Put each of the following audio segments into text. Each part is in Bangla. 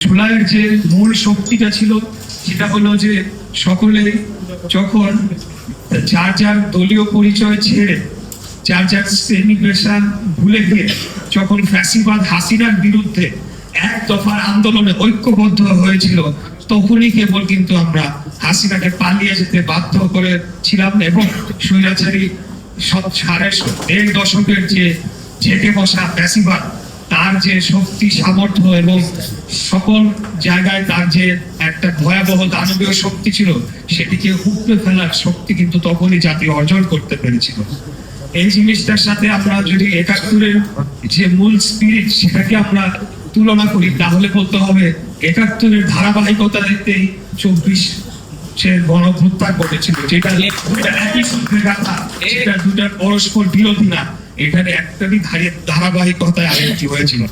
জুলাইয়ের যে মূল শক্তিটা ছিল সেটা হলো যে সকলে যখন যার যার দলীয় পরিচয় ছেড়ে যার যার শ্রেণী পেশা ভুলে গিয়ে যখন ফ্যাসিবাদ হাসিনার বিরুদ্ধে এক দফার আন্দোলনে ঐক্যবদ্ধ হয়েছিল, তখনই কেবল কিন্তু আমরা হাসিনাকে পালিয়ে যেতে বাধ্য করেছিলাম এবং স্বৈরাচারী সাড়ে দেড় দশকের যে জেগে বসা ফ্যাসিবাদ তার যে শক্তি সামর্থ্য এবং সকল জায়গায় তার যে একটা ভয়াবহ দানবীয় শক্তি ছিল সেটিকে উপড়ে ফেলার শক্তি কিন্তু তখনই জাতি অর্জন করতে পেরেছিল। এই জিনিসটার সাথে আমরা যদি ৭১-এর যে মূল স্পিরিট সেটাকে আমরা তুলনা করি তাহলে বলতে হবে ৭১-এর ধারাবাহিকতা দেখতেই ২৪ সে গণহত্যা ঘটেছিল, যেটা একই সূত্রে গাথা, সেটা দুটার পরস্পর বিরোধী না, এখানে একটারই ধারাবাহিকতায় আরেকটি হয়েছিল।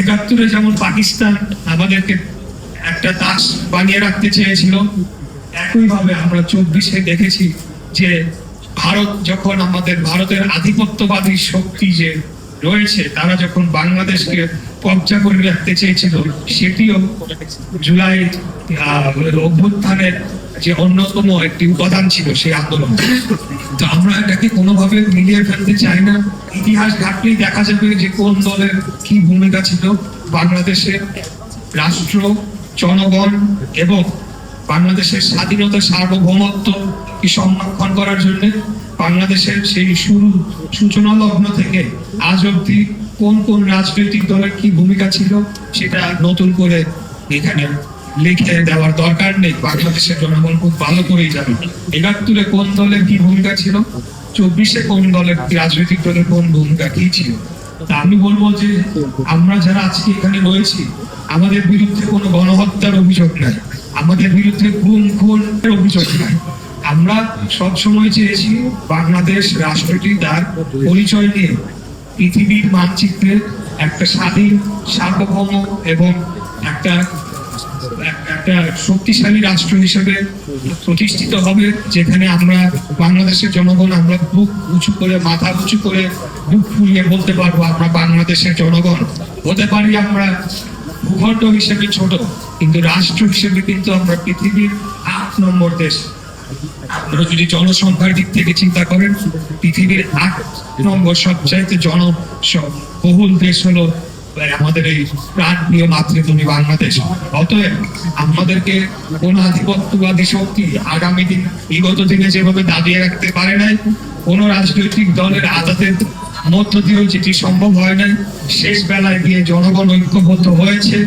৭১-এ যেমন পাকিস্তান আমাদেরকে একটা দাস বানিয়ে রাখতে চেয়েছিল, একইভাবে আমরা ২৪-এ দেখেছি যে ভারত যখন আমাদের ভারতের আধিপত্যবাদী শক্তি যে রয়েছে তারা যখন বাংলাদেশকে কবজা করে রাখতে চেয়েছিল, সেটিও জুলাই অভ্যুত্থানের যে অন্যতম একটি উপাদান ছিল সেই আন্দোলন। তো আমরা এটাকে কোনোভাবে মিলিয়ে ফেলতে চাই না। ইতিহাস ঘাটলেই দেখা যাবে যে কোন দলের কি ভূমিকা ছিল বাংলাদেশের রাষ্ট্র, জনগণ এবং বাংলাদেশের স্বাধীনতা সার্বভৌমত্ব কি সংরক্ষণ করার জন্য বাংলাদেশের সেই সূচনা লগ্ন থেকে আজ অব্দি কোন কোন রাজনৈতিক দলের কি ভূমিকা ছিল সেটা নতুন করে এখানে লিখে দেওয়ার দরকার নেই। বাংলাদেশের জনগণ খুব ভালো করেই জানে ৭১-এ কোন দলের কি ভূমিকা ছিল, ২৪-এ কোন দলের রাজনৈতিক দলের কোন ভূমিকা কি ছিল। তা আমি বলবো যে আমরা যারা আজকে এখানে রয়েছি আমাদের বিরুদ্ধে কোনো গণহত্যার অভিযোগ নাই, আমাদের বিরুদ্ধে খুনের অভিযোগ নাই। আমরা সবসময় চেয়েছি বাংলাদেশ রাষ্ট্রটি তার পরিচয় নিয়ে পৃথিবীর মানচিত্রে একটা স্বাধীন, সার্বভৌম এবং একটা শক্তিশালী রাষ্ট্র হিসেবে প্রতিষ্ঠিত হবে, যেখানে আমরা বাংলাদেশের জনগণ আমরা বুক উঁচু করে, মাথা উঁচু করে, বুক ফুলিয়ে বলতে পারবো আমরা বাংলাদেশের জনগণ। হতে পারি আমরা ভূখণ্ড হিসেবে ছোট, কিন্তু রাষ্ট্র হিসেবে কিন্তু আমরা পৃথিবীর ৮ নম্বর দেশ। আপনারা যদি জনসংখ্যার দিক থেকে চিন্তা করেন, পৃথিবীর ৮ নম্বর সবচাইতে জনবহুল দেশ হলো আমাদের এই প্রাণপ্রিয় মাতৃভূমি বাংলাদেশ। অতএব আমাদেরকে কোন আধিপত্যবাদী শক্তি আগামী দিন বিগত দিনে যেভাবে দাবিয়ে রাখতে পারে নাই, কোন রাজনৈতিক দলের আদাতের মধ্য দিয়েও যেটি সম্ভব হয় নাই, শেষ বেলায় গিয়ে জনগণ ঐক্যবদ্ধ হয়েছে।